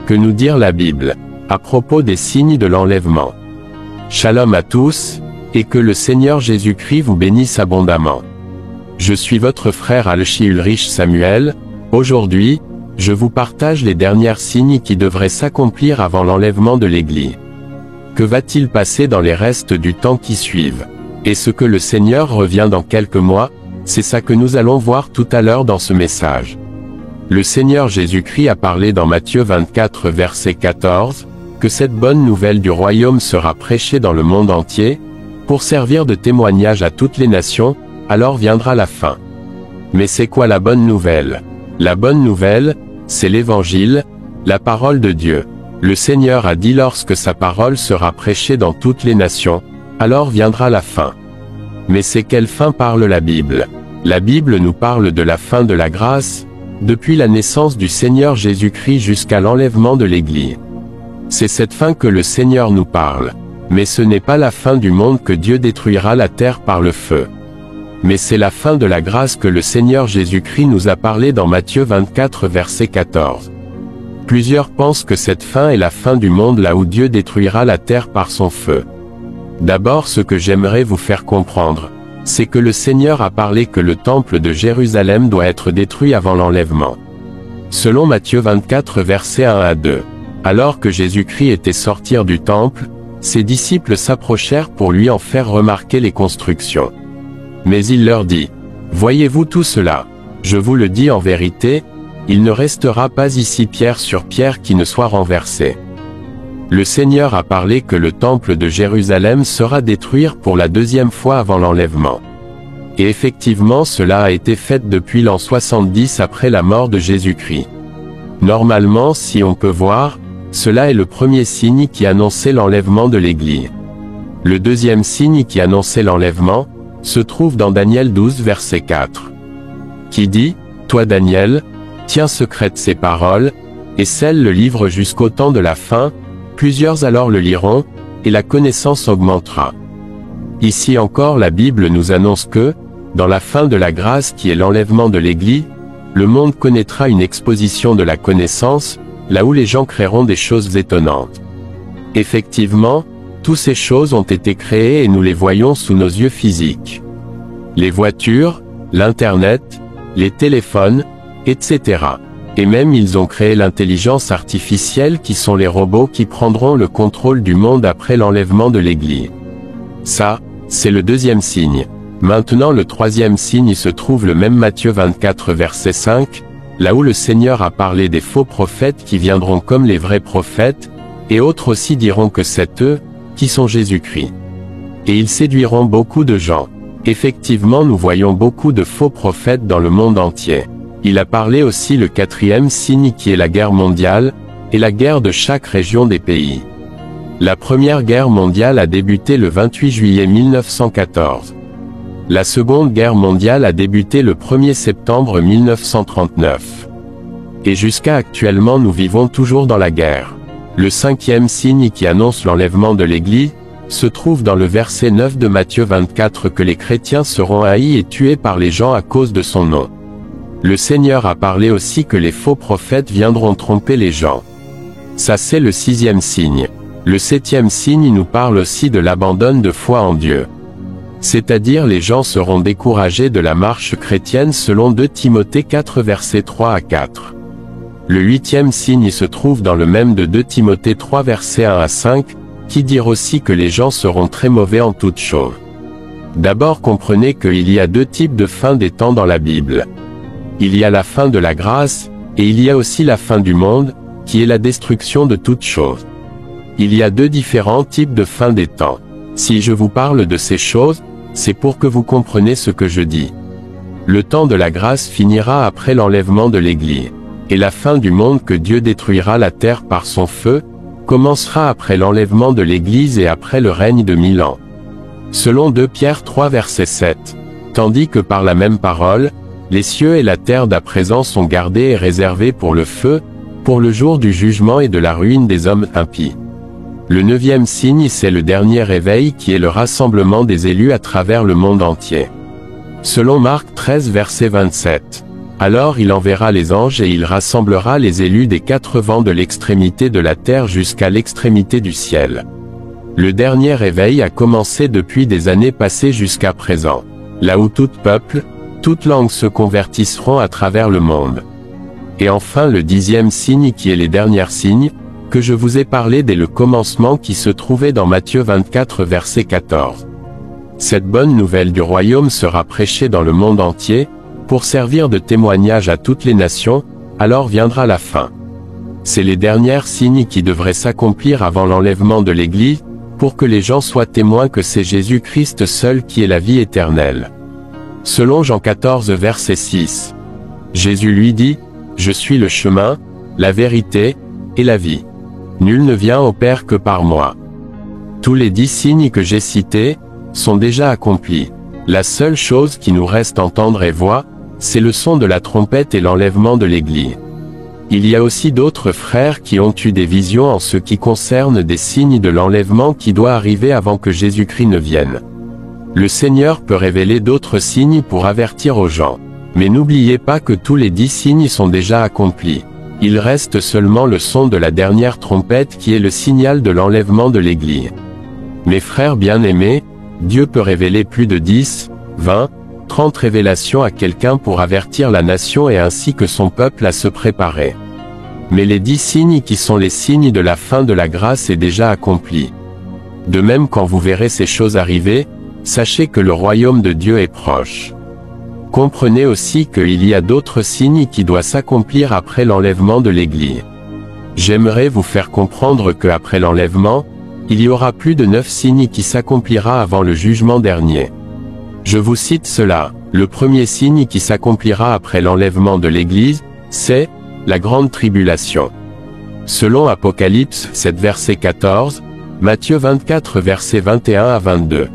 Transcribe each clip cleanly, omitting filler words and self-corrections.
Que nous dire la Bible à propos des signes de l'enlèvement? Shalom à tous, et que le Seigneur Jésus-Christ vous bénisse abondamment. Je suis votre frère Alchi Ulrich Samuel. Aujourd'hui, je vous partage les derniers signes qui devraient s'accomplir avant l'enlèvement de l'Église. Que va-t-il passer dans les restes du temps qui suivent? Est-ce que le Seigneur revient dans quelques mois? C'est ça que nous allons voir tout à l'heure dans ce message. Le Seigneur Jésus-Christ a parlé dans Matthieu 24 verset 14, que cette bonne nouvelle du royaume sera prêchée dans le monde entier, pour servir de témoignage à toutes les nations, alors viendra la fin. Mais c'est quoi la bonne nouvelle? La bonne nouvelle, c'est l'Évangile, la parole de Dieu. Le Seigneur a dit lorsque sa parole sera prêchée dans toutes les nations, alors viendra la fin. Mais c'est quelle fin parle la Bible? La Bible nous parle de la fin de la grâce, depuis la naissance du Seigneur Jésus-Christ jusqu'à l'enlèvement de l'Église. C'est cette fin que le Seigneur nous parle. Mais ce n'est pas la fin du monde que Dieu détruira la terre par le feu. Mais c'est la fin de la grâce que le Seigneur Jésus-Christ nous a parlé dans Matthieu 24 verset 14. Plusieurs pensent que cette fin est la fin du monde là où Dieu détruira la terre par son feu. D'abord, ce que j'aimerais vous faire comprendre, c'est que le Seigneur a parlé que le temple de Jérusalem doit être détruit avant l'enlèvement. Selon Matthieu 24 versets 1 à 2. Alors que Jésus-Christ était sorti du temple, ses disciples s'approchèrent pour lui en faire remarquer les constructions. Mais il leur dit: Voyez-vous tout cela? Je vous le dis en vérité, il ne restera pas ici pierre sur pierre qui ne soit renversée. Le Seigneur a parlé que le temple de Jérusalem sera détruit pour la deuxième fois avant l'enlèvement. Et effectivement cela a été fait depuis l'an 70 après la mort de Jésus-Christ. Normalement, si on peut voir, cela est le premier signe qui annonçait l'enlèvement de l'Église. Le deuxième signe qui annonçait l'enlèvement, se trouve dans Daniel 12 verset 4. Qui dit: Toi Daniel, tiens secrète ces paroles, et scelle le livre jusqu'au temps de la fin. Plusieurs alors le liront, et la connaissance augmentera. Ici encore la Bible nous annonce que, dans la fin de la grâce qui est l'enlèvement de l'Église, le monde connaîtra une exposition de la connaissance, là où les gens créeront des choses étonnantes. Effectivement, toutes ces choses ont été créées et nous les voyons sous nos yeux physiques. Les voitures, l'Internet, les téléphones, etc. Et même ils ont créé l'intelligence artificielle qui sont les robots qui prendront le contrôle du monde après l'enlèvement de l'Église. Ça, c'est le deuxième signe. Maintenant le troisième signe se trouve le même Matthieu 24 verset 5, là où le Seigneur a parlé des faux prophètes qui viendront comme les vrais prophètes, et autres aussi diront que c'est eux, qui sont Jésus-Christ. Et ils séduiront beaucoup de gens. Effectivement nous voyons beaucoup de faux prophètes dans le monde entier. Il a parlé aussi le quatrième signe qui est la guerre mondiale, et la guerre de chaque région des pays. La première guerre mondiale a débuté le 28 juillet 1914. La seconde guerre mondiale a débuté le 1er septembre 1939. Et jusqu'à actuellement nous vivons toujours dans la guerre. Le cinquième signe qui annonce l'enlèvement de l'Église, se trouve dans le verset 9 de Matthieu 24 que les chrétiens seront haïs et tués par les gens à cause de son nom. Le Seigneur a parlé aussi que les faux prophètes viendront tromper les gens. Ça c'est le sixième signe. Le septième signe nous parle aussi de l'abandon de foi en Dieu. C'est-à-dire les gens seront découragés de la marche chrétienne selon 2 Timothée 4 versets 3 à 4. Le huitième signe se trouve dans le même de 2 Timothée 3 versets 1 à 5, qui dit aussi que les gens seront très mauvais en toutes choses. D'abord comprenez qu'il y a 2 types de fin des temps dans la Bible. Il y a la fin de la grâce, et il y a aussi la fin du monde, qui est la destruction de toutes choses. Il y a 2 différents types de fin des temps. Si je vous parle de ces choses, c'est pour que vous compreniez ce que je dis. Le temps de la grâce finira après l'enlèvement de l'Église. Et la fin du monde que Dieu détruira la terre par son feu, commencera après l'enlèvement de l'Église et après le règne de 1000 ans. Selon 2 Pierre 3 verset 7. Tandis que par la même parole, les cieux et la terre d'à présent sont gardés et réservés pour le feu, pour le jour du jugement et de la ruine des hommes impies. Le 9e signe c'est le dernier réveil qui est le rassemblement des élus à travers le monde entier. Selon Marc 13 verset 27. Alors il enverra les anges et il rassemblera les élus des 4 vents de l'extrémité de la terre jusqu'à l'extrémité du ciel. Le dernier réveil a commencé depuis des années passées jusqu'à présent, là où tout peuple, toute langue se convertiront à travers le monde. Et enfin le 10e signe qui est les derniers signes, que je vous ai parlé dès le commencement qui se trouvait dans Matthieu 24 verset 14. Cette bonne nouvelle du royaume sera prêchée dans le monde entier, pour servir de témoignage à toutes les nations, alors viendra la fin. C'est les derniers signes qui devraient s'accomplir avant l'enlèvement de l'Église, pour que les gens soient témoins que c'est Jésus-Christ seul qui est la vie éternelle. Selon Jean 14 verset 6. Jésus lui dit, « Je suis le chemin, la vérité, et la vie. Nul ne vient au Père que par moi. » Tous les 10 signes que j'ai cités, sont déjà accomplis. La seule chose qui nous reste entendre et voir, c'est le son de la trompette et l'enlèvement de l'Église. Il y a aussi d'autres frères qui ont eu des visions en ce qui concerne des signes de l'enlèvement qui doit arriver avant que Jésus-Christ ne vienne. Le Seigneur peut révéler d'autres signes pour avertir aux gens. Mais n'oubliez pas que tous les 10 signes sont déjà accomplis. Il reste seulement le son de la dernière trompette qui est le signal de l'enlèvement de l'Église. Mes frères bien-aimés, Dieu peut révéler plus de 10, 20, 30 révélations à quelqu'un pour avertir la nation et ainsi que son peuple à se préparer. Mais les 10 signes qui sont les signes de la fin de la grâce est déjà accompli. De même quand vous verrez ces choses arriver, sachez que le royaume de Dieu est proche. Comprenez aussi qu'il y a d'autres signes qui doivent s'accomplir après l'enlèvement de l'Église. J'aimerais vous faire comprendre que après l'enlèvement, il y aura plus de 9 signes qui s'accomplira avant le jugement dernier. Je vous cite cela. Le premier signe qui s'accomplira après l'enlèvement de l'Église, c'est la grande tribulation. Selon Apocalypse 7 verset 14, Matthieu 24 verset 21 à 22.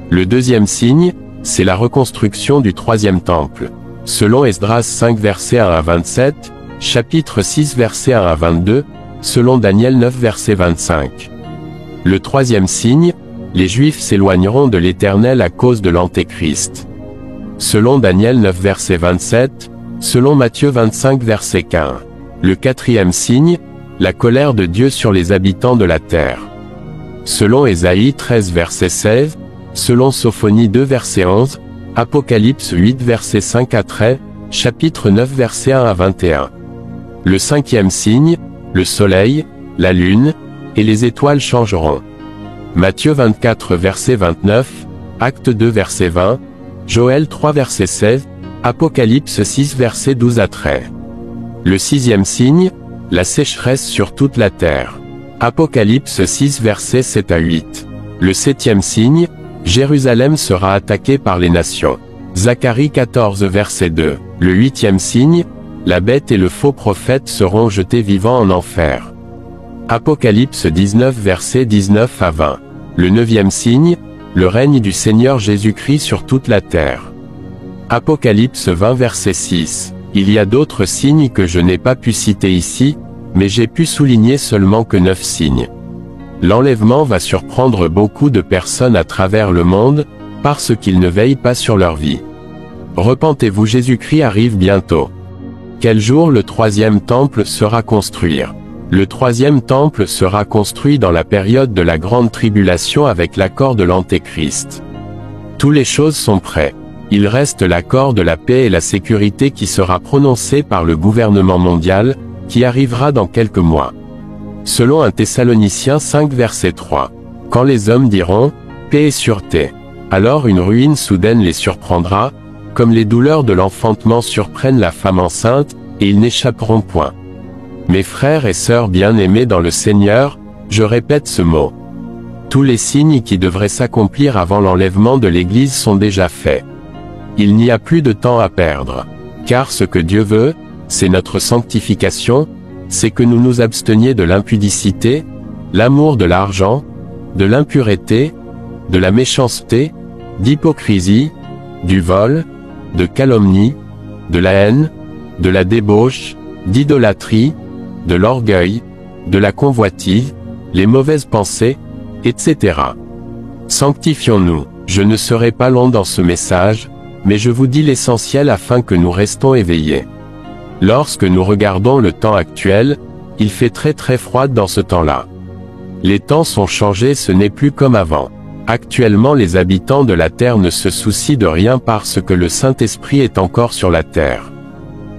Le deuxième signe, c'est la reconstruction du troisième temple. Selon Esdras 5 verset 1 à 27, chapitre 6 verset 1 à 22, selon Daniel 9 verset 25. Le troisième signe, les Juifs s'éloigneront de l'Éternel à cause de l'Antéchrist. Selon Daniel 9 verset 27, selon Matthieu 25 verset 15. Le quatrième signe, la colère de Dieu sur les habitants de la terre. Selon Ésaïe 13 verset 16, selon Sophonie 2 verset 11, Apocalypse 8 verset 5 à 13, chapitre 9 verset 1 à 21. Le cinquième signe, le soleil, la lune, et les étoiles changeront. Matthieu 24 verset 29, Acte 2 verset 20, Joël 3 verset 16, Apocalypse 6 verset 12 à 13. Le sixième signe, la sécheresse sur toute la terre. Apocalypse 6 verset 7 à 8. Le septième signe, Jérusalem sera attaquée par les nations. Zacharie 14 verset 2. Le huitième signe, la bête et le faux prophète seront jetés vivants en enfer. Apocalypse 19 verset 19 à 20. Le neuvième signe, le règne du Seigneur Jésus-Christ sur toute la terre. Apocalypse 20 verset 6. Il y a d'autres signes que je n'ai pas pu citer ici, mais j'ai pu souligner seulement que 9 signes. L'enlèvement va surprendre beaucoup de personnes à travers le monde, parce qu'ils ne veillent pas sur leur vie. Repentez-vous, Jésus-Christ arrive bientôt. Quel jour le troisième temple sera construit? Le troisième temple sera construit dans la période de la grande tribulation avec l'accord de l'Antéchrist. Toutes les choses sont prêtes. Il reste l'accord de la paix et la sécurité qui sera prononcé par le gouvernement mondial, qui arrivera dans quelques mois. Selon 1 Thessaloniciens 5 verset 3. Quand les hommes diront « paix et sûreté », alors une ruine soudaine les surprendra, comme les douleurs de l'enfantement surprennent la femme enceinte, et ils n'échapperont point. Mes frères et sœurs bien-aimés dans le Seigneur, je répète ce mot. Tous les signes qui devraient s'accomplir avant l'enlèvement de l'Église sont déjà faits. Il n'y a plus de temps à perdre. Car ce que Dieu veut, c'est notre sanctification, c'est que nous nous abstenions de l'impudicité, l'amour de l'argent, de l'impureté, de la méchanceté, d'hypocrisie, du vol, de calomnie, de la haine, de la débauche, d'idolâtrie, de l'orgueil, de la convoitise, les mauvaises pensées, etc. Sanctifions-nous. Je ne serai pas long dans ce message, mais je vous dis l'essentiel afin que nous restons éveillés. Lorsque nous regardons le temps actuel, il fait très froid dans ce temps-là. Les temps sont changés, ce n'est plus comme avant. Actuellement les habitants de la terre ne se soucient de rien parce que le Saint-Esprit est encore sur la terre.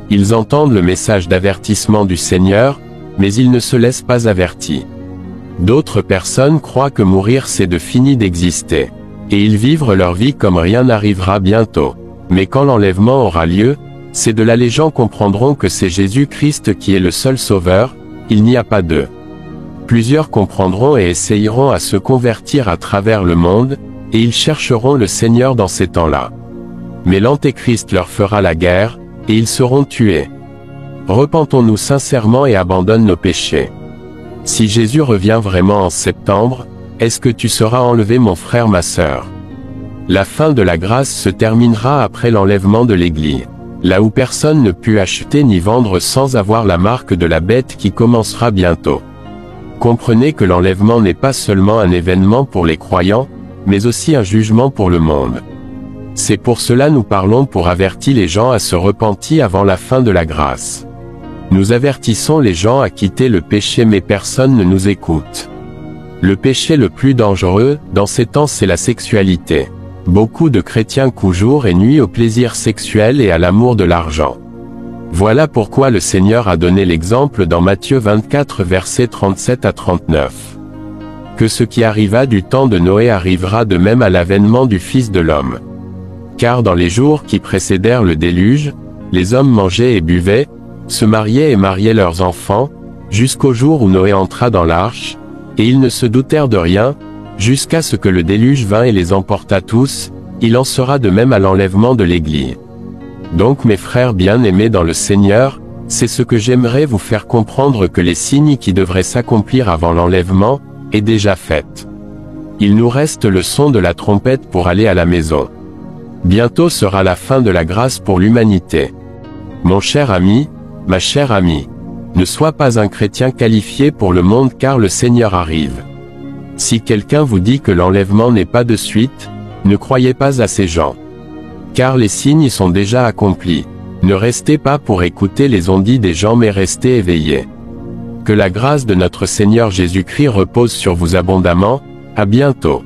Ils entendent le message d'avertissement du Seigneur, mais ils ne se laissent pas avertis. D'autres personnes croient que mourir c'est de fini d'exister. Et ils vivent leur vie comme rien n'arrivera bientôt. Mais quand l'enlèvement aura lieu, c'est de là les gens comprendront que c'est Jésus-Christ qui est le seul sauveur, il n'y a pas d'eux. Plusieurs comprendront et essayeront à se convertir à travers le monde, et ils chercheront le Seigneur dans ces temps-là. Mais l'Antéchrist leur fera la guerre, et ils seront tués. Repentons-nous sincèrement et abandonne nos péchés. Si Jésus revient vraiment en septembre, est-ce que tu seras enlevé mon frère ma sœur? La fin de la grâce se terminera après l'enlèvement de l'Église. Là où personne ne put acheter ni vendre sans avoir la marque de la bête qui commencera bientôt. Comprenez que l'enlèvement n'est pas seulement un événement pour les croyants, mais aussi un jugement pour le monde. C'est pour cela nous parlons pour avertir les gens à se repentir avant la fin de la grâce. Nous avertissons les gens à quitter le péché mais personne ne nous écoute. Le péché le plus dangereux, dans ces temps c'est la sexualité. Beaucoup de chrétiens couchent jour et nuit au plaisir sexuel et à l'amour de l'argent. Voilà pourquoi le Seigneur a donné l'exemple dans Matthieu 24 versets 37 à 39. Que ce qui arriva du temps de Noé arrivera de même à l'avènement du Fils de l'homme. Car dans les jours qui précédèrent le déluge, les hommes mangeaient et buvaient, se mariaient et mariaient leurs enfants, jusqu'au jour où Noé entra dans l'arche, et ils ne se doutèrent de rien, jusqu'à ce que le déluge vînt et les emporta tous, il en sera de même à l'enlèvement de l'Église. Donc mes frères bien-aimés dans le Seigneur, c'est ce que j'aimerais vous faire comprendre que les signes qui devraient s'accomplir avant l'enlèvement, est déjà fait. Il nous reste le son de la trompette pour aller à la maison. Bientôt sera la fin de la grâce pour l'humanité. Mon cher ami, ma chère amie, ne sois pas un chrétien qualifié pour le monde car le Seigneur arrive. Si quelqu'un vous dit que l'enlèvement n'est pas de suite, ne croyez pas à ces gens. Car les signes sont déjà accomplis. Ne restez pas pour écouter les ondits des gens mais restez éveillés. Que la grâce de notre Seigneur Jésus-Christ repose sur vous abondamment, à bientôt.